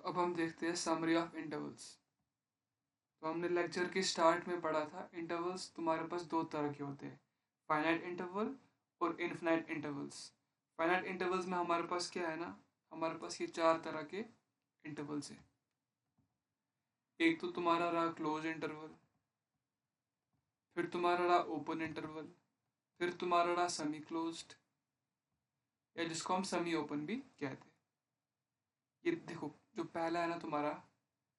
अब हम देखते हैं समरी ऑफ इंटरवल्स। तो हमने लेक्चर के स्टार्ट में पढ़ा था इंटरवल्स तुम्हारे पास दो तरह के होते हैं, फाइनाइट इंटरवल और इनफिनाइट इंटरवल्स। फाइनाइट इंटरवल्स में हमारे पास क्या है ना, हमारे पास ये चार तरह के इंटरवल्स हैं। एक तो तुम्हारा रहा क्लोज इंटरवल, फिर तुम्हारा रहा ओपन इंटरवल, फिर तुम्हारा रहा सेमी क्लोज्ड, या जिसको हम सेमी ओपन भी कहते हैं। ये देखो, जो पहला है ना तुम्हारा,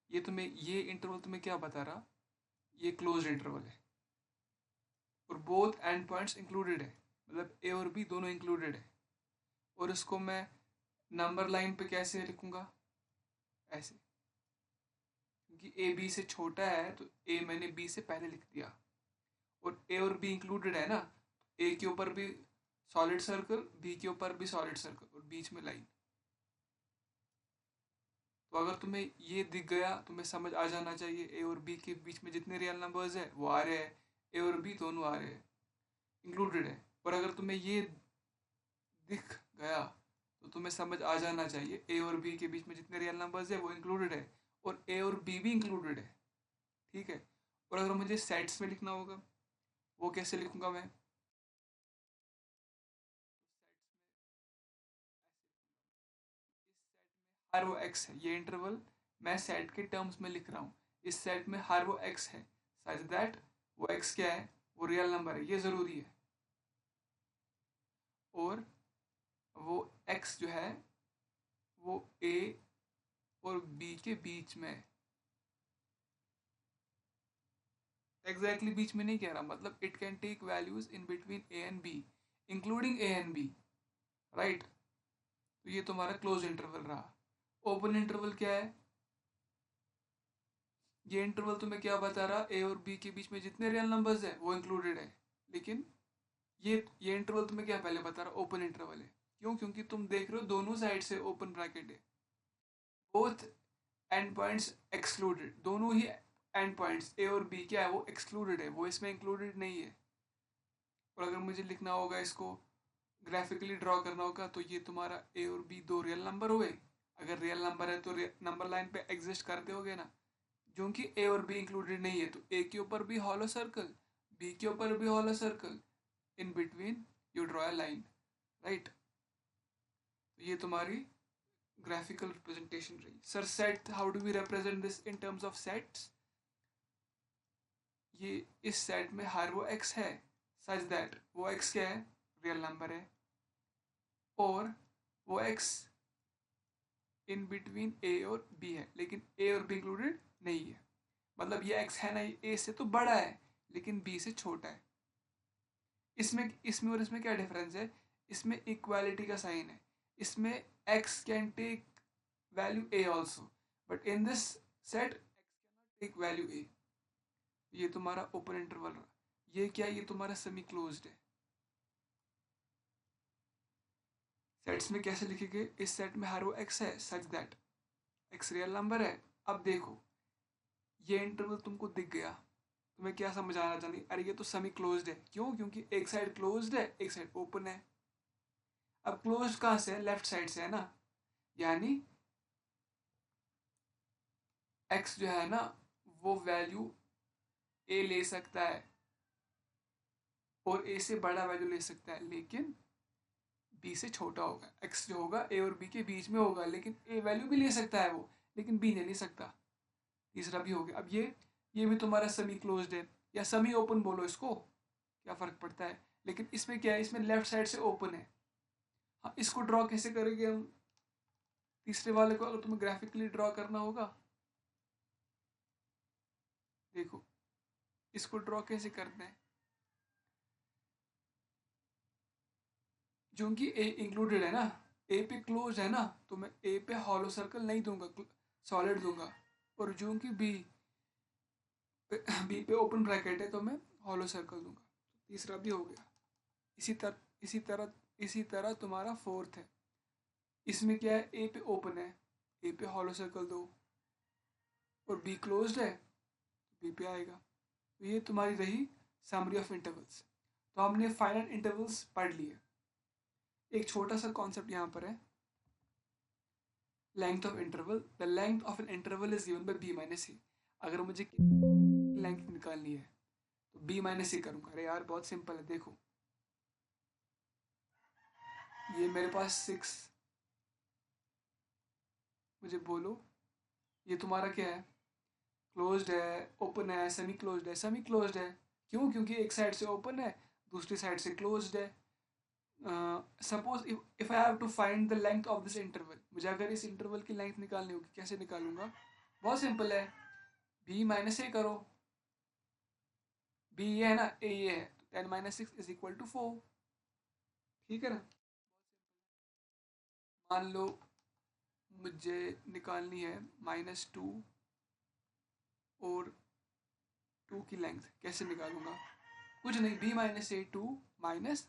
ये इंटरवल तुम्हें क्या बता रहा, ये क्लोज इंटरवल है और बोथ एंड पॉइंट्स इंक्लूडेड है, मतलब ए और बी दोनों इंक्लूडेड है। और इसको मैं नंबर लाइन पे कैसे लिखूंगा, ऐसे, क्योंकि ए बी से छोटा है तो ए मैंने बी से पहले लिख दिया। और ए और बी इंक्लूडेड है ना, ए के ऊपर भी सॉलिड सर्कल, बी के ऊपर भी सॉलिड सर्कल और बीच में लाइन। तो अगर तुम्हें ये दिख गया, तुम्हें समझ आ जाना चाहिए ए और बी के बीच में जितने रियल नंबर्स है वो आ रहे हैं, ए और बी दोनों आ रहे हैं, इंक्लूडेड है। और अगर तुम्हें ये दिख गया तो तुम्हें समझ आ जाना चाहिए ए और बी के बीच में जितने रियल नंबर्स है वो इंक्लूडेड है और ए और बी भी इंक्लूडेड है। ठीक है। और अगर मुझे सेट्स में लिखना होगा, वो कैसे लिखूंगा मैं, हर वो एक्स है, ये इंटरवल मैं सेट के टर्म्स में लिख रहा हूँ, इस सेट में हर वो एक्स है सच दैट वो एक्स क्या है, वो रियल नंबर है, ये ज़रूरी है। और वो एक्स जो है वो ए और बी के बीच में, एग्जैक्टली बीच में नहीं कह रहा, मतलब it can take values in between A and B, including A and B, right. तो ये तुम्हारा क्लोज इंटरवल रहा। ओपन इंटरवल क्या है, ये इंटरवल तुम्हें क्या बता रहा, ए और बी के बीच में जितने रियल नंबर्स है वो इंक्लूडेड है। लेकिन ये इंटरवल तुम्हें क्या पहले बता रहा, ओपन इंटरवल है। क्यों, क्योंकि तुम देख रहे हो दोनों साइड से ओपन ब्रैकेट है, बोथ एंड पॉइंट्स एक्सक्लूडेड, दोनों ही एंड पॉइंट्स ए और बी क्या है वो एक्सक्लूडेड है, वो इसमें इंक्लूडेड नहीं है। और अगर मुझे लिखना होगा, इसको ग्राफिकली ड्रॉ करना होगा, तो ये तुम्हारा ए और बी दो रियल नंबर हुए। अगर रियल नंबर है तो नंबर लाइन पे एग्जिस्ट करते होगे ना, जो कि ए और बी इंक्लूडेड नहीं है तो ए के ऊपर भी हॉलो सर्कल, बी के ऊपर भी hollow circle, in between you draw a line, right. तो ये तुम्हारी ग्राफिकल रिप्रेजेंटेशन रही। Sir set, how do we represent this in terms of sets, ये इस सेट में हर वो एक्स है सच दैट वो एक्स क्या है, रियल नंबर है, और वो एक्स इन बिटवीन ए और बी है, लेकिन ए और बी इंक्लूडेड नहीं है। मतलब ये एक्स है ना, ए से तो बड़ा है लेकिन बी से छोटा है। इसमें इसमें और इसमें क्या डिफरेंस है, इसमें इक्वालिटी का साइन है, इसमें x can take value a also, but in this set x cannot take value a. ये तुम्हारा ओपन इंटरवल रहा। ये क्या, ये तुम्हारा सेमी क्लोज्ड है। सेट्स में कैसे लिखेंगे, इस सेट में हर वो एक्स है such that x real number है। अब देखो, ये इंटरवल तुमको दिख गया, तुम्हें क्या समझ आना चाहिए, अरे ये तो सेमी क्लोज्ड है। क्यों, क्योंकि एक साइड क्लोज्ड है एक साइड ओपन है। अब क्लोज कहाँ से है, लेफ्ट साइड से है ना, यानी एक्स जो है ना वो वैल्यू ए ले सकता है और ए से बड़ा वैल्यू ले सकता है, लेकिन बी से छोटा होगा। एक्स जो होगा ए और बी के बीच में होगा, लेकिन ए वैल्यू भी ले सकता है वो, लेकिन बी नहीं ले सकता। तीसरा भी हो गया। अब ये भी तुम्हारा सेमी क्लोज्ड है या सेमी ओपन बोलो इसको, क्या फर्क पड़ता है। लेकिन इसमें क्या है, इसमें लेफ्ट साइड से ओपन है। हाँ, इसको ड्रॉ कैसे करेंगे हम, तीसरे वाले को अगर तुम्हें ग्राफिकली ड्रॉ करना होगा, देखो इसको ड्रॉ कैसे करना है, जो कि ए इंक्लूडेड है ना, ए पे क्लोज है ना, तो मैं ए पे हॉलो सर्कल नहीं दूंगा, सॉलिड दूंगा। और जो कि बी पे ओपन ब्रैकेट है तो मैं हॉलो सर्कल दूंगा। तीसरा भी हो गया। इसी तरह इसी तरह तुम्हारा फोर्थ है। इसमें क्या है, ए पे ओपन है, ए पे हॉलो सर्कल दो, और बी क्लोज्ड है तो बी पे आएगा। तो ये तुम्हारी रही समरी ऑफ इंटरवल्स। तो हमने फाइनाइट इंटरवल्स पढ़ लिए। एक छोटा सा कॉन्सेप्ट यहाँ पर है, length of interval, the length of an interval is given by b minus c. अगर मुझे लेंथ निकालनी है तो बी माइनस सी करूँगा। अरे यार बहुत सिंपल है, देखो ये मेरे पास 6, मुझे बोलो ये तुम्हारा क्या है, क्लोज्ड है, ओपन है, सेमी क्लोज्ड है? सेमी क्लोज्ड है। क्यों? क्योंकि एक साइड से ओपन है, दूसरी साइड से क्लोज्ड है। Suppose if I have to find the length of this interval, मुझे अगर इस इंटरवल की लेंथ निकालनी होगी, कैसे निकालूंगा? बहुत सिंपल है, बी माइनस ए करो। बी ये है ना, ए ये है, तो 10 माइनस 6 इज इक्वल टू 4। ठीक है ना? मान लो मुझे निकालनी है -2 और 2 की लेंथ, कैसे निकालूंगा? कुछ नहीं, बी माइनस ए 2 माइनस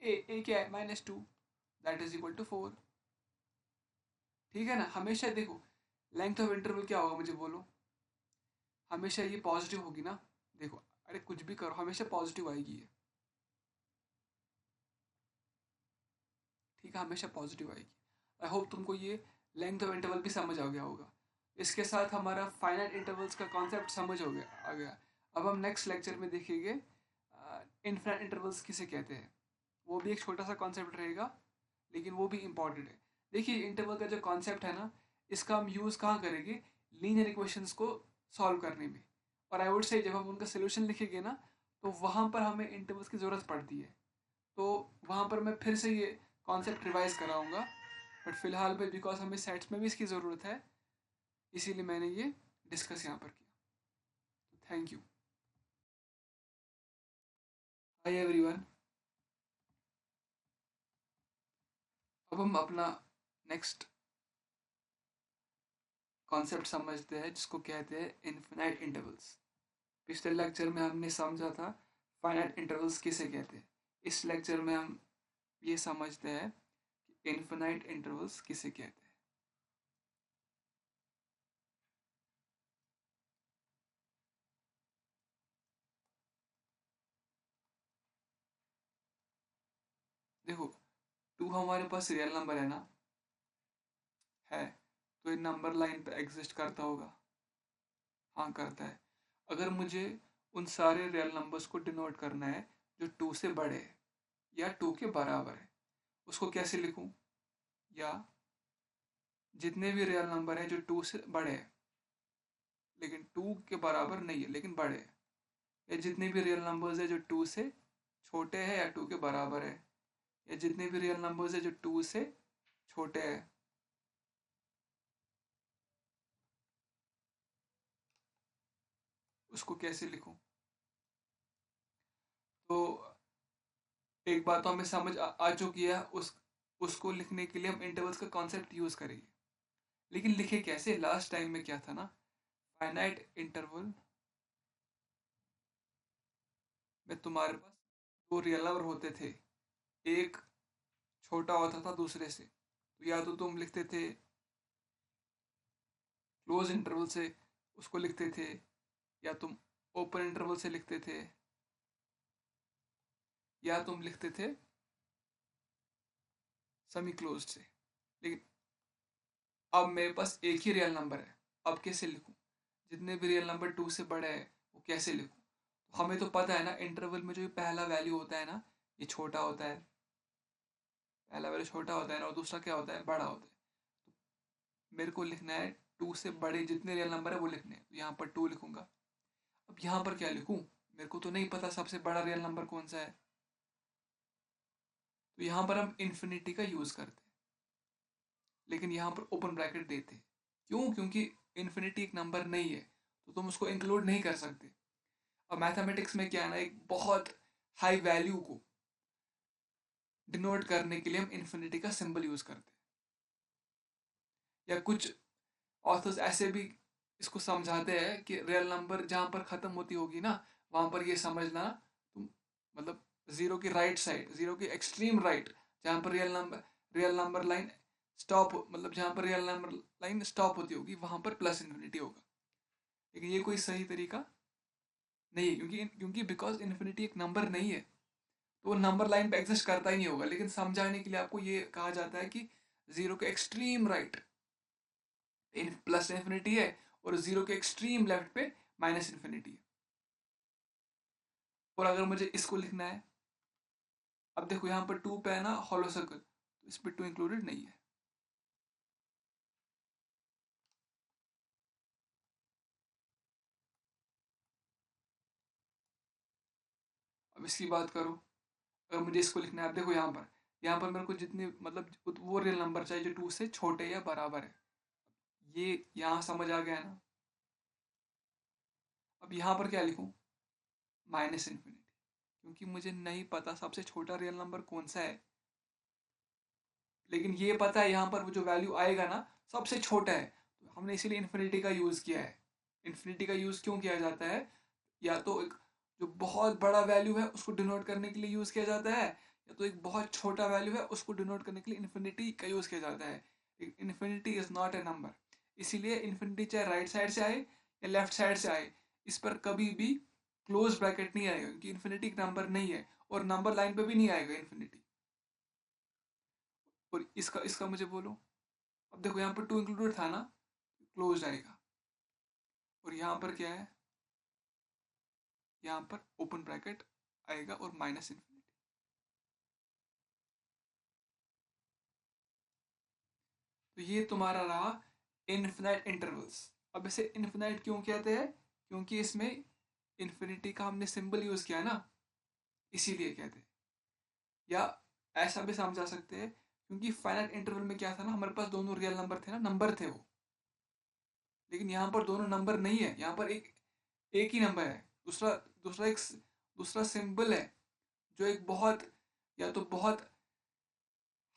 ए क्या है, -2, दैट इज इक्वल टू 4। ठीक है ना? हमेशा देखो लेंथ ऑफ इंटरवल क्या होगा, मुझे बोलो। हमेशा ये पॉजिटिव होगी ना, देखो, अरे कुछ भी करो हमेशा पॉजिटिव आएगी ये। ठीक है, हमेशा पॉजिटिव आएगी। आई होप तुमको ये लेंथ ऑफ इंटरवल भी समझ आ गया होगा। इसके साथ हमारा फाइनाइट इंटरवल्स का कॉन्सेप्ट समझ आ गया। अब हम नेक्स्ट लेक्चर में देखेंगे इनफिनिट इंटरवल्स किसे कहते हैं। वो भी एक छोटा सा कॉन्सेप्ट रहेगा, लेकिन वो भी इम्पॉर्टेंट है। देखिए इंटरवल का जो कॉन्सेप्ट है ना, इसका हम यूज़ कहाँ करेंगे? लीनियर इक्वेशंस को सॉल्व करने में। और आई वुड से जब हम उनका सोल्यूशन लिखेंगे ना, तो वहाँ पर हमें इंटरवल्स की ज़रूरत पड़ती है। तो वहाँ पर मैं फिर से ये कॉन्सेप्ट रिवाइज कराऊंगा, बट फिलहाल पे बिकॉज हमें सेट्स में भी इसकी ज़रूरत है, इसीलिए मैंने ये डिस्कस यहाँ पर किया। Thank you. Hi everyone. अब हम अपना नेक्स्ट कॉन्सेप्ट समझते हैं, जिसको कहते हैं इनफिनाइट इंटरवल्स। पिछले लेक्चर में हमने समझा था फाइनाइट इंटरवल्स किसे कहते हैं। इस लेक्चर में हम ये समझते हैं कि इनफिनाइट इंटरवल्स किसे कहते हैं। देखो 2 हमारे पास रियल नंबर है ना, है, तो ये नंबर लाइन पे एग्जिस्ट करता होगा। हाँ करता है। अगर मुझे उन सारे रियल नंबर्स को डिनोट करना है जो 2 से बड़े है या 2 के बराबर है, उसको कैसे लिखूं? या जितने भी रियल नंबर हैं जो 2 से बड़े हैं लेकिन 2 के बराबर नहीं है लेकिन बड़े हैं, या जितने भी रियल नंबर्स है जो 2 से छोटे हैं या 2 के बराबर है, या जितने भी रियल नंबर्स है जो 2 से छोटे हैं, उसको कैसे लिखूं? तो एक बात तो हमें समझ आ चुकी है, उसको लिखने के लिए हम इंटरवल्स का कॉन्सेप्ट यूज करेंगे। लेकिन लिखे कैसे? लास्ट टाइम में क्या था ना, फाइनाइट इंटरवल में तुम्हारे पास दो रियल नंबर होते थे, एक छोटा होता था दूसरे से, तो या तो तुम लिखते थे क्लोज इंटरवल से उसको लिखते थे, या तुम ओपन इंटरवल से लिखते थे, या तुम लिखते थे सेमी क्लोज्ड से। लेकिन अब मेरे पास एक ही रियल नंबर है, अब कैसे लिखूं? जितने भी रियल नंबर 2 से बड़े हैं वो कैसे लिखूं? तो हमें तो पता है ना, इंटरवल में जो पहला वैल्यू होता है ना, ये छोटा होता है, पहला वैल्यू छोटा होता है ना, और दूसरा क्या होता है, बड़ा होता है। तो मेरे को लिखना है 2 से बड़े जितने रियल नंबर है वो लिखने हैं, तो यहाँ पर 2 लिखूंगा। अब यहाँ पर क्या लिखूं? मेरे को तो नहीं पता सबसे बड़ा रियल नंबर कौन सा है, तो यहाँ पर हम इन्फिनिटी का यूज करते हैं, लेकिन यहाँ पर ओपन ब्रैकेट देते हैं। क्यों? क्योंकि इन्फिनिटी एक नंबर नहीं है, तो तुम उसको इंक्लूड नहीं कर सकते। अब मैथमेटिक्स में क्या है ना, एक बहुत हाई वैल्यू को डिनोट करने के लिए हम इन्फिनिटी का सिंबल यूज करते हैं। या कुछ ऑथर्स ऐसे भी इसको समझाते हैं कि रियल नंबर जहाँ पर खत्म होती होगी ना, वहां पर ये समझना तुम, मतलब जीरो की राइट साइड, जीरो की एक्सट्रीम राइट, जहाँ पर रियल नंबर लाइन स्टॉप, मतलब जहाँ पर रियल नंबर लाइन स्टॉप होती होगी वहां पर प्लस इन्फिनिटी होगा। लेकिन ये कोई सही तरीका नहीं है, क्योंकि बिकॉज इन्फिनिटी एक नंबर नहीं है, तो वो नंबर लाइन पे एग्जिस्ट करता ही नहीं होगा। लेकिन समझाने के लिए आपको ये कहा जाता है कि जीरो के एक्सट्रीम राइट प्लस इन्फिनिटी है और जीरो के एक्सट्रीम लेफ्ट पे माइनस इन्फिनिटी है। और अगर मुझे इसको लिखना है, अब देखो यहाँ पर 2 पे है ना हॉलो सर्कल, तो इस पर 2 इंक्लूडेड नहीं है। अब इसकी बात करो, अगर मुझे इसको लिखना है, अब देखो यहाँ पर मेरे को जितने मतलब वो रियल नंबर चाहिए जो 2 से छोटे या बराबर है। ये यहाँ समझ आ गया ना। अब यहाँ पर क्या लिखूँ, माइनस इन्फिनिटी, क्योंकि मुझे नहीं पता सबसे छोटा रियल नंबर कौन सा है, लेकिन ये पता है यहाँ पर वो जो वैल्यू आएगा ना सबसे छोटा है, तो हमने इसीलिए इन्फिनिटी का यूज़ किया है। इन्फिनिटी का यूज़ क्यों किया जाता है, या तो एक जो बहुत बड़ा वैल्यू है उसको डिनोट करने के लिए यूज़ किया जाता है, या तो एक बहुत छोटा वैल्यू है उसको डिनोट करने के लिए इन्फिनिटी का यूज़ किया जाता है। Infinity is not a number, इसीलिए इन्फिनिटी चाहे राइट साइड से आए या लेफ्ट साइड से आए, इस पर कभी भी क्लोज ब्रैकेट नहीं आएगा, क्योंकि इन्फिनिटी एक नंबर नहीं है और नंबर लाइन पे भी नहीं आएगा इन्फिनिटी। और इसका इसका मुझे बोलो, अब देखो यहाँ पर 2 इंक्लूडेड था ना, क्लोज आएगा। और यहाँ पर क्या है, यहाँ पर ओपन ब्रैकेट आएगा और माइनस इन्फिनिटी। तो ये तुम्हारा रहा इनफिनाइट इंटरवल्स। अब इसे इनफिनाइट क्यों कहते हैं, क्योंकि इसमें इन्फिनिटी का हमने सिंबल यूज किया ना, इसीलिए कहते हैं। या ऐसा भी समझा सकते हैं, क्योंकि फाइनाइट इंटरवल में क्या था ना, हमारे पास दोनों रियल नंबर थे ना, नंबर थे वो, लेकिन यहाँ पर दोनों नंबर नहीं है, यहाँ पर एक एक ही नंबर है, दूसरा दूसरा एक दूसरा सिंबल है, जो एक बहुत या तो बहुत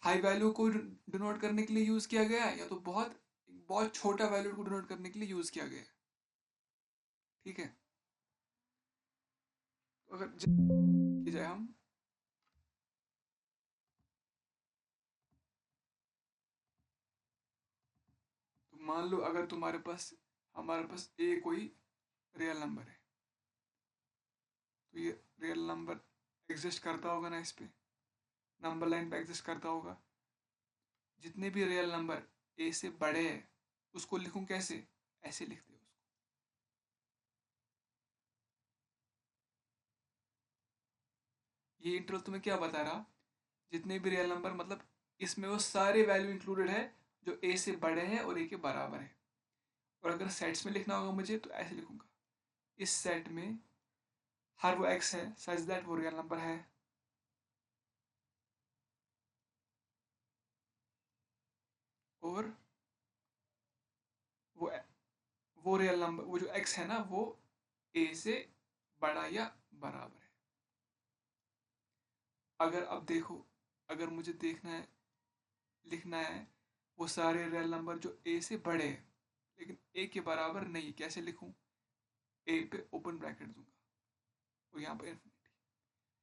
हाई वैल्यू को डिनोट करने के लिए यूज किया गया है, या तो बहुत छोटा वैल्यू को डिनोट करने के लिए यूज किया गया है। ठीक है, तो अगर की जाए हम, तो मान लो अगर हमारे पास ए कोई रियल नंबर है, तो ये रियल नंबर एग्जिस्ट करता होगा ना, इस पे नंबर लाइन पे एग्जिस्ट करता होगा। जितने भी रियल नंबर ए से बड़े हैं उसको लिखूं कैसे, ऐसे लिखते हैं उसको। ये इंटरवल तुम्हें क्या बता रहा, जितने भी रियल नंबर मतलब इसमें वो सारे वैल्यू इंक्लूडेड है जो ए से बड़े हैं और ए के बराबर है। और अगर सेट्स में लिखना होगा मुझे, तो ऐसे लिखूंगा, इस सेट में हर वो एक्स है सच दैट वो रियल नंबर है, और वो वो रियल नंबर, वो जो एक्स है ना, वो ए से बड़ा या बराबर है। अगर अब देखो, अगर मुझे देखना है, लिखना है वो सारे रियल नंबर जो ए से बड़े हैं लेकिन ए के बराबर नहीं, कैसे लिखूं, ए पे ओपन ब्रैकेट दूंगा और यहाँ पर इन्फिनिटी,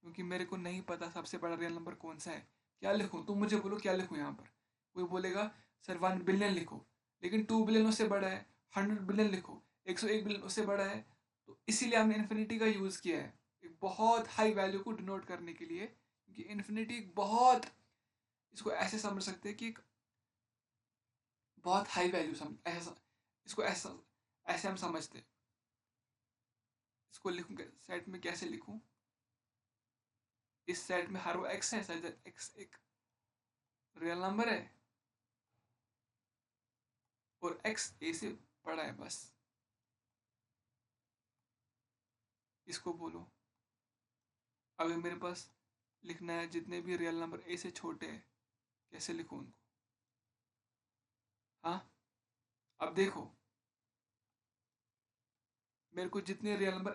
क्योंकि मेरे को नहीं पता सबसे बड़ा रियल नंबर कौन सा है। क्या लिखूं, तुम मुझे बोलो क्या लिखूं यहाँ पर। कोई बोलेगा सर 1 बिलियन लिखो, लेकिन 2 बिलियन उससे बड़ा है। 100 बिलियन लिखो, 101 बिलियन उससे बड़ा है। तो इसीलिए हमने इन्फिनिटी का यूज़ किया है, एक बहुत हाई वैल्यू को डिनोट करने के लिए, क्योंकि इन्फिनिटी बहुत, इसको ऐसे समझ सकते हैं कि एक बहुत हाई वैल्यू समझ, ऐसा इसको ऐसा ऐसे हम समझते हैं। इसको लिखूं सेट में कैसे लिखूं, इस सेट में हर वो एक्स है सच दैट एक्स एक रियल नंबर है और एक्स ए से बड़ा है, बस इसको बोलो। अगर मेरे पास लिखना है जितने भी रियल नंबर ए से छोटे हैं, कैसे लिखूं उनको। हाँ, अब देखो, मेरे को जितने रियल नंबर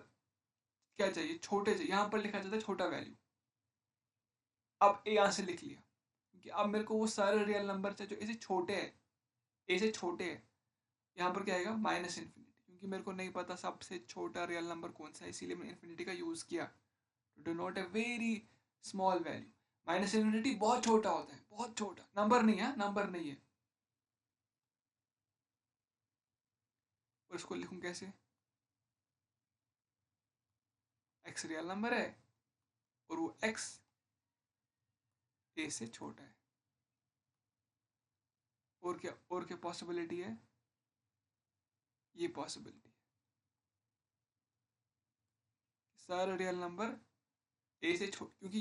क्या चाहिए, छोटे चाहिए, यहाँ पर लिखा जाता है छोटा वैल्यू। अब ए यहाँ से लिख लिया, क्योंकि अब मेरे को वो सारे रियल नंबर चाहिए जो ए से छोटे हैं, ए से छोटे हैं। यहाँ पर क्या आएगा, माइनस इन्फिनिटी, क्योंकि मेरे को नहीं पता सबसे छोटा रियल नंबर कौन सा है, इसीलिए मैंने इन्फिनिटी का यूज़ किया to denote a very small value. Minus infinity बहुत छोटा होता है, बहुत छोटा नंबर नहीं है, नंबर नहीं है। और इसको लिखूं कैसे, एक्स रियल नंबर है और वो एक्स ए से छोटा है। और क्या पॉसिबिलिटी है, ये पॉसिबिलिटी, सारे रियल नंबर ए से छोटे, क्योंकि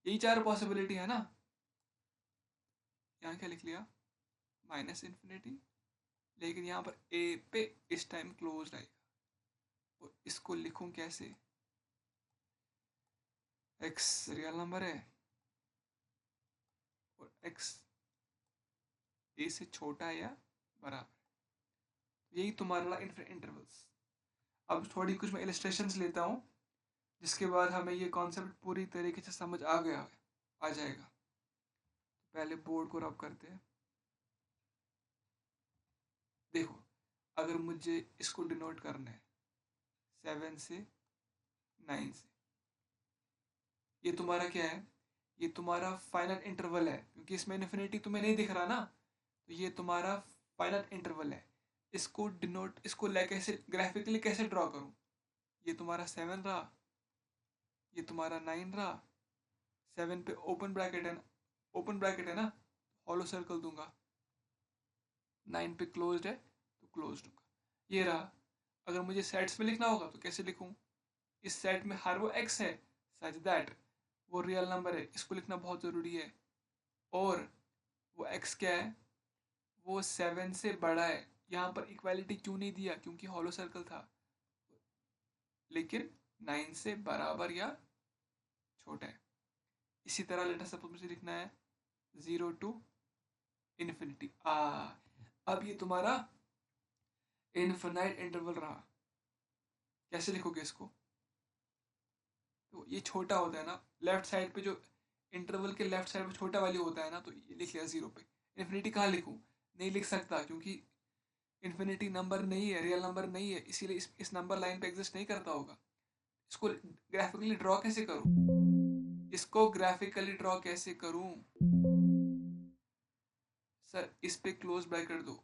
यही चार पॉसिबिलिटी है ना। यहाँ क्या लिख लिया, माइनस इन्फिनिटी, लेकिन यहाँ पर ए पे इस टाइम क्लोज रहेगा। और इसको लिखूं कैसे, एक्स रियल नंबर है और एक्स ए से छोटा है या बराबर, यही तुम्हारा इन्फिनिट इंटरवल्स। अब थोड़ी कुछ मैं इलस्ट्रेशंस लेता हूँ, जिसके बाद हमें ये कॉन्सेप्ट पूरी तरीके से समझ आ जाएगा। पहले बोर्ड को रब करते हैं। देखो, अगर मुझे इसको डिनोट करना है 7 से 9 से, ये तुम्हारा क्या है, ये तुम्हारा फाइनल इंटरवल है, क्योंकि इसमें इन्फिनिटी तुम्हें नहीं दिख रहा ना, तो ये तुम्हारा फाइनल इंटरवल है। इसको डिनोट, इसको कैसे ग्राफिकली कैसे ड्रॉ करूँ, ये तुम्हारा 7 रहा, ये तुम्हारा 9 रहा, 7 पे ओपन ब्रैकेट है ना, हॉलो सर्कल दूंगा, 9 पे क्लोज्ड है तो क्लोज दूंगा, ये रहा। अगर मुझे सेट्स में लिखना होगा तो कैसे लिखूं, इस सेट में हर वो एक्स है सच दैट वो रियल नंबर है, इसको लिखना बहुत ज़रूरी है। और वो एक्स क्या है, वो 7 से बड़ा है। यहाँ पर इक्वालिटी क्यों नहीं दिया, क्योंकि हॉलो सर्कल था, लेकिन 9 से बराबर या छोटा है। इसी तरह लेटर सपोज मुझे लिखना है 0 to इन्फिनिटी। अब ये तुम्हारा इनफिनाइट इंटरवल रहा, कैसे लिखोगे इसको, तो ये छोटा होता है ना, लेफ्ट साइड पे जो इंटरवल के लेफ्ट साइड पे छोटा वाली होता है ना, तो ये लिख लिया 0 पे। इन्फिनिटी कहाँ लिखूँ, नहीं लिख सकता, क्योंकि इन्फिनिटी नंबर नहीं है, रियल नंबर नहीं है, इसीलिए इस नंबर लाइन पे एग्जिस्ट नहीं करता होगा। इसको ग्राफिकली ड्रॉ कैसे करूँ, इसको ग्राफिकली ड्रॉ कैसे करूँ सर, इस पे क्लोज ब्रैकेट दो,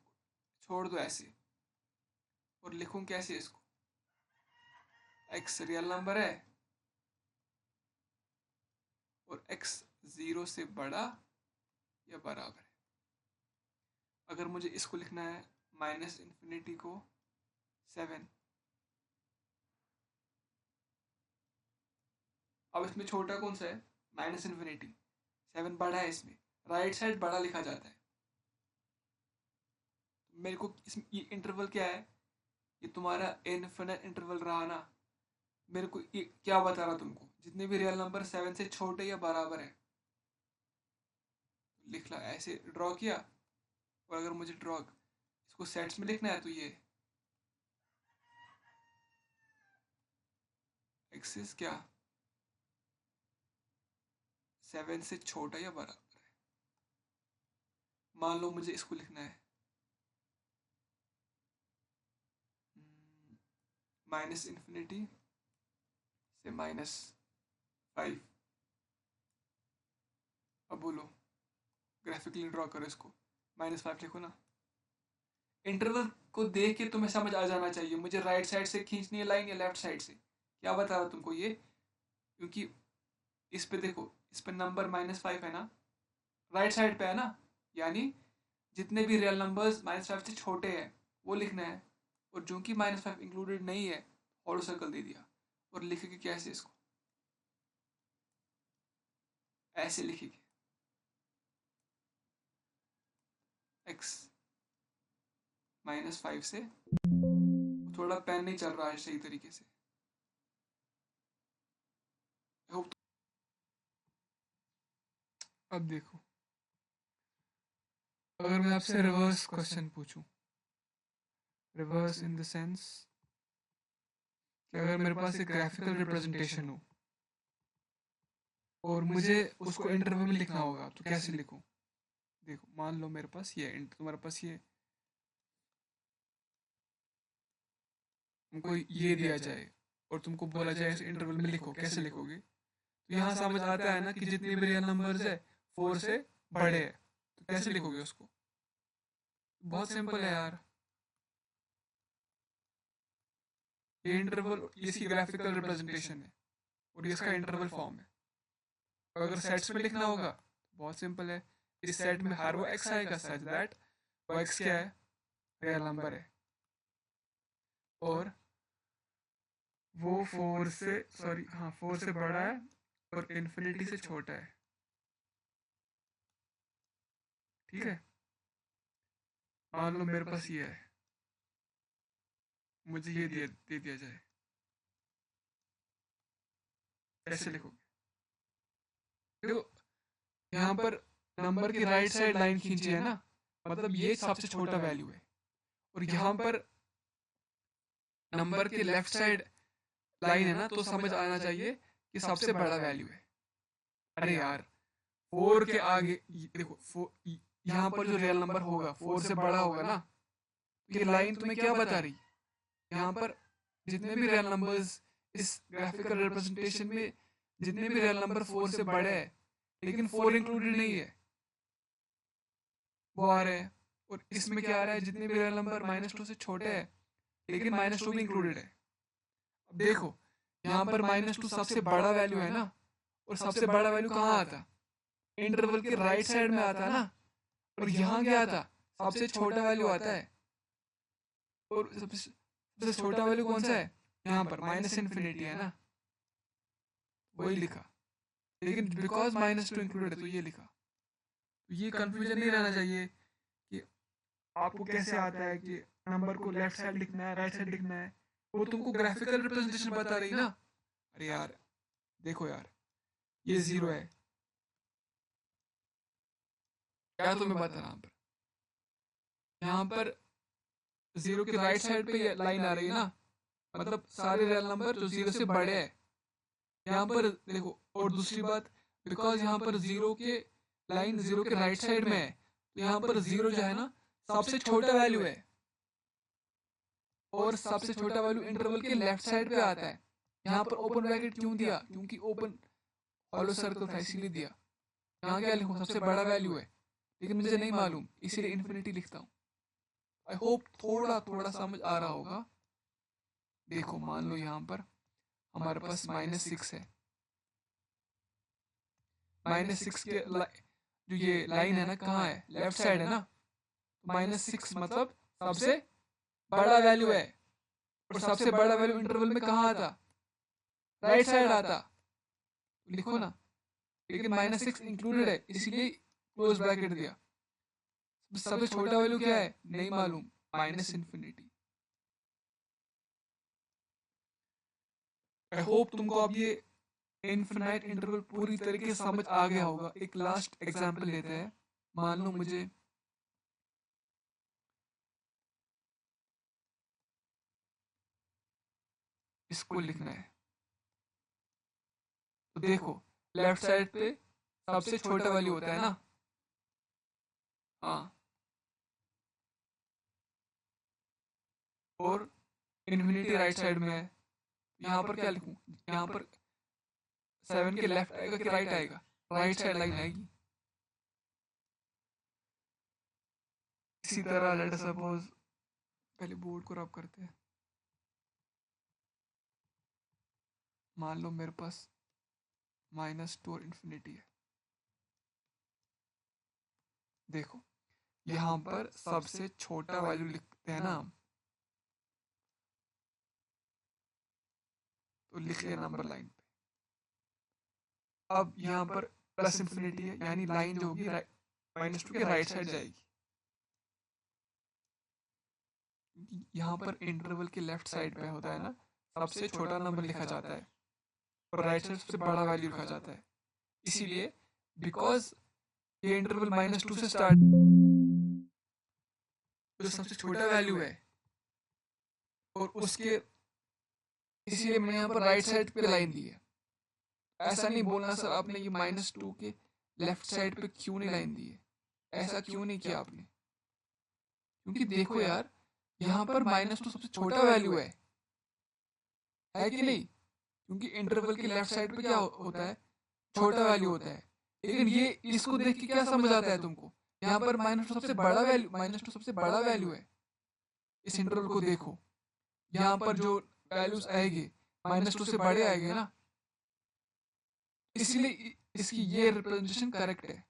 छोड़ दो ऐसे, और लिखूं कैसे इसको, एक्स रियल नंबर है और एक्स 0 से बड़ा या बराबर है। अगर मुझे इसको लिखना है माइनस इन्फिनिटी को 7, अब इसमें छोटा कौन सा है, माइनस इन्फिनिटी, 7 बड़ा है, इसमें राइट साइड बड़ा लिखा जाता है। मेरे को ये इंटरवल क्या है, ये तुम्हारा इनफिनिट इंटरवल रहा ना, मेरे को ये क्या बता रहा तुमको, जितने भी रियल नंबर 7 से छोटे या बराबर है, लिख ला, ऐसे ड्रॉ किया। और अगर मुझे ड्रॉ इसको सेट्स में लिखना है तो ये एक्सिस क्या 7 से छोटा या बराबर है। मान लो मुझे इसको लिखना है माइनस इन्फिनिटी से -5। अब बोलो, ग्राफिकली ड्रॉ करो इसको, -5 लिखो ना। इंटरवल को देख के तुम्हें समझ आ जाना चाहिए, मुझे राइट साइड से खींचनी है लाइन या लेफ्ट साइड से, क्या बता रहा तुमको ये, क्योंकि इस पे देखो, इस पे नंबर -5 है ना, राइट साइड पे है ना, यानी जितने भी रियल नंबर्स -5 से छोटे हैं वो लिखना है। और जो कि -5 इंक्लूडेड नहीं है, हॉलो सर्कल दे दिया। और लिखेंगे कैसे इसको, ऐसे लिखेंगे, x -5 से, थोड़ा पेन नहीं चल रहा है सही तरीके से, होप। अब देखो, अगर मैं आपसे रिवर्स क्वेश्चन पूछूं, रिवर्स इन द सेंस कि अगर मेरे पास एक ग्राफिकल रिप्रेजेंटेशन हो और मुझे उसको इंटरवल में लिखना होगा, तो कैसे लिखूं। देखो, मान लो मेरे पास ये तुम्हारे पास ये तुमको ये दिया जाए और तुमको बोला जाए इस इंटरवल में लिखो, कैसे लिखोगे। तो यहाँ समझ आता है ना कि जितने भी रियल नंबर्स है 4 से बड़े है, तो कैसे लिखोगे उसको, बहुत सिंपल है यार। ये इंटरवल, इसकी ग्राफिकल रिप्रेजेंटेशन है और ये इसका इंटरवल फॉर्म है। अगर सेट्स में लिखना होगा तो बहुत सिंपल है, इस सेट में हर वो एक्स आएगा सच दैट वो एक्स क्या है, रियल नंबर है। और वो 4 से सॉरी हाँ 4 से बड़ा है और इन्फिनिटी से छोटा है। ठीक है, मान लो मेरे पास ये है, मुझे ये दे दिया जाए, कैसे लिखोगे? देखो, यहाँ पर नंबर की राइट साइड लाइन खींची है ना, मतलब ये सबसे छोटा वैल्यू है, और यहाँ पर नंबर के लेफ्ट साइड लाइन है ना, तो समझ आना चाहिए कि सबसे बड़ा वैल्यू है। अरे यार, 4 के आगे देखो, यहाँ पर जो रियल नंबर होगा 4 से बड़ा होगा ना, तो ये लाइन तुम्हें क्या बता रही? यहाँ पर जितने भी रियल नंबर्स इस ग्राफिकल रिप्रेजेंटेशन में, जितने भी रियल नंबर 4 से बड़े हैं लेकिन 4 इंक्लूडेड नहीं है, वो आ रहे हैं। और इसमें क्या आ रहा है, जितने भी रियल नंबर -2 से छोटे हैं लेकिन -2 भी इंक्लूडेड है। अब देखो, यहाँ पर -2 सबसे बड़ा वैल्यू है ना, और सबसे बड़ा वैल्यू कहाँ आता? इंटरवल के राइट साइड में आता है ना, और यहाँ क्या आता? सबसे छोटा वैल्यू आता है। और सबसे छोटा वैल्यू कौन सा है? यहाँ पर -इन्फिनिटी है ना, वही लिखा। लेकिन बिकॉज -2 इंक्लूडेड है तो ये लिखा। तो ये कंफ्यूजन नहीं रहना चाहिए कि आपको कैसे आता है कि नंबर को लेफ्ट साइड लिखना है, राइट साइड लिखना है। वो तुमको ग्राफिकल रिप्रेजेंटेशन बता रही ना। अरे यार देखो यार, ये 0 है, क्या तुम्हें बता रहा हूँ? यहाँ पर 0 के राइट साइड पे ये लाइन आ रही है ना, मतलब सारे रियल नंबर जो 0 से बड़े हैं। यहाँ पर देखो, और दूसरी बात, बिकॉज यहाँ पर 0 के लाइन 0 के राइट साइड में है, तो यहाँ पर 0 जो है ना सबसे छोटा वैल्यू है, और सबसे छोटा वैल्यू इंटरवल के लेफ्ट साइड पे आता है। यहाँ पर ओपन ब्रैकेट क्यों दिया? क्योंकि ओपन हॉलो सर्कल था इसीलिए दिया। यहाँ क्या लिखूं? सबसे बड़ा वैल्यू है, लेकिन मुझे नहीं मालूम इसीलिए इन्फिनिटी लिखता हूँ। आई होप थोड़ा थोड़ा समझ आ रहा होगा। देखो, मान लो यहाँ पर हमारे पास -6 है, -6 के जो ये लाइन है ना, कहाँ है? लेफ्ट साइड है ना, तो -6 मतलब सबसे बड़ा वैल्यू है, और सबसे बड़ा वैल्यू इंटरवल में कहाँ आता? राइट साइड आता। तो लिखो ना, लेकिन -6 इंक्लूडेड है इसीलिए क्लोज ब्रैकेट दिया। सबसे छोटा वैल्यू क्या है? नहीं मालूम, -इन्फिनिटी। आई होप तुमको अब ये इनफिनाइट इंटरवल पूरी तरीके से समझ आ गया होगा। एक लास्ट एग्जांपल लेते हैं। मान लो मुझे इसको लिखना है, तो देखो लेफ्ट साइड पे सबसे छोटा वैल्यू होता है ना, हाँ, और इन्फिनिटी राइट साइड में है। यहाँ पर क्या लिखूं? यहाँ पर 7 के लेफ्ट आएगा कि राइट आएगा? राइट साइड लाइन आएगी। इसी तरह लेट सपोज, पहले बोर्ड को रब करते हैं। मान लो मेरे पास -2 और इन्फिनिटी है। देखो, यहाँ पर सबसे छोटा वैल्यू लिखते हैं ना, तो लिख लिया नंबर लाइन पे। अब यहाँ पर प्लस इन्फिनिटी है, यानी लाइन जो होगी -2 के राइट साइड जाएगी। यहाँ पर इंटरवल के लेफ्ट साइड पे होता है ना, सबसे छोटा नंबर लिखा जाता है और राइट साइड सबसे बड़ा वैल्यू लिखा जाता है। इसीलिए बिकॉज ये इंटरवल -2 से स्टार्ट, जो सबसे छोटा वैल्यू है, और उसके, इसीलिए मैंने यहाँ पर राइट साइड पे लाइन दी है। ऐसा नहीं बोलना सर आपने ये -2 के लेफ्ट साइड पे क्यों नहीं लाइन दी है, ऐसा क्यों नहीं किया आपने? क्योंकि देखो यार, यहाँ पर -2 सबसे छोटा वैल्यू है कि नहीं? क्योंकि इंटरवल के लेफ्ट साइड पे क्या होता है? छोटा वैल्यू होता है। लेकिन ये इसको देख के क्या समझ आता है तुमको? यहाँ पर -2 सबसे बड़ा वैल्यू, -2 सबसे बड़ा वैल्यू है। इस इंटरवल को देखो, यहाँ पर जो वैल्यूज आएंगे -2 से बड़े आएंगे ना, इसलिए इसकी ये रिप्रेजेंटेशन करेक्ट है,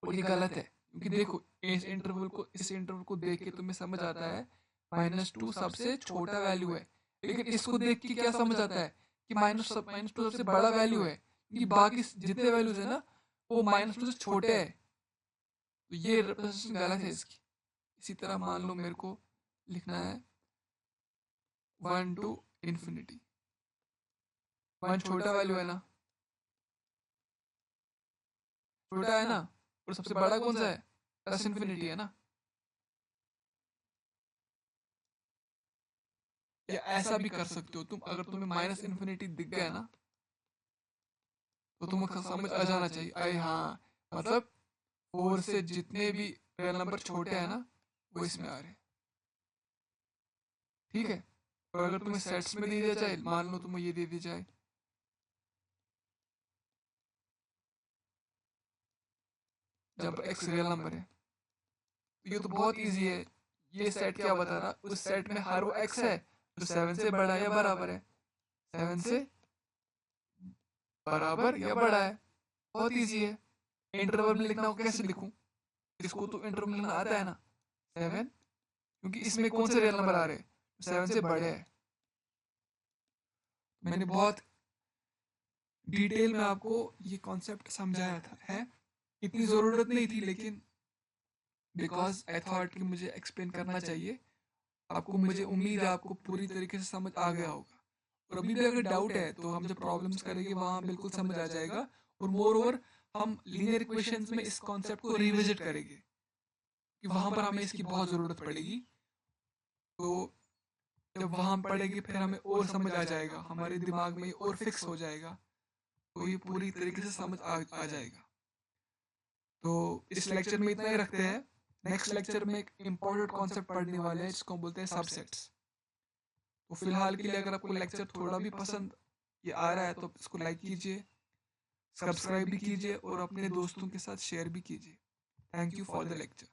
और ये गलत है। क्योंकि देखो, इस इंटरवल को देख के तुम्हें समझ आता है -2 सबसे छोटा वैल्यू है, लेकिन इसको देख के क्या समझ आता है कि -2 सबसे बड़ा वैल्यू है, कि बाकी जितने वैल्यूज है ना वो -2 से छोटे है। तो ये रिप्रेजेंटेशन गलत है इसकी। इसी तरह मान लो मेरे को लिखना है 1 to infinity। 1 छोटा वैल्यू है ना, छोटा है ना, और सबसे बड़ा कौन सा है, प्लस इन्फिनिटी है ना। या ऐसा भी कर सकते हो तुम, अगर तुम्हें माइनस इन्फिनिटी दिख गया ना तो तुम्हें समझ आ जाना चाहिए, अरे हाँ मतलब 4 से जितने भी रियल नंबर छोटे हैं ना वो इसमें आ रहे हैं, ठीक है। और अगर तुम्हें सेट्स में दे दिया जाए, मान लो तुम्हें ये दे दी जाए जब एक्स रियल नंबर है, तो ये तो बहुत इजी है। ये सेट क्या बता रहा, उस सेट में हर वो एक्स है जो 7 से बड़ा या बराबर है, 7 से बराबर या बड़ा है, बहुत इजी है। इंटरवल में लिखना हो कैसे लिखूं, इसको तो इंटरवल में लिखना आता है ना, 7, क्योंकि इसमें कौन से रियल नंबर आ रहे हैं, 7 से बड़े हैं। मैंने बहुत डिटेल में आपको ये कॉन्सेप्ट समझाया था, है इतनी ज़रूरत नहीं थी, लेकिन बिकॉज आई थॉट कि मुझे एक्सप्लेन करना चाहिए आपको। मुझे उम्मीद है आपको पूरी तरीके से समझ आ गया होगा, और अभी भी अगर डाउट है तो हम जब प्रॉब्लम्स करेंगे वहाँ बिल्कुल समझ आ जाएगा। और मोर ओवर हम लीनियर इक्वेशंस में इस कॉन्सेप्ट को रिविजिट करेंगे कि वहाँ पर हमें इसकी बहुत ज़रूरत पड़ेगी। तो जब वहाँ पढ़ेंगे फिर हमें और समझ आ जाएगा, हमारे दिमाग में और फिक्स हो जाएगा, तो ये पूरी तरीके से समझ आ जाएगा। तो इस लेक्चर में इतना ही रखते हैं। नेक्स्ट लेक्चर में एक इम्पोर्टेंट कॉन्सेप्ट पढ़ने वाले हैं जिसको हम बोलते हैं सबसेट्स। तो फिलहाल के लिए अगर आपको लेक्चर थोड़ा भी पसंद ये आ रहा है तो इसको लाइक कीजिए, सब्सक्राइब भी कीजिए और अपने दोस्तों के साथ शेयर भी कीजिए। Thank you for the lecture.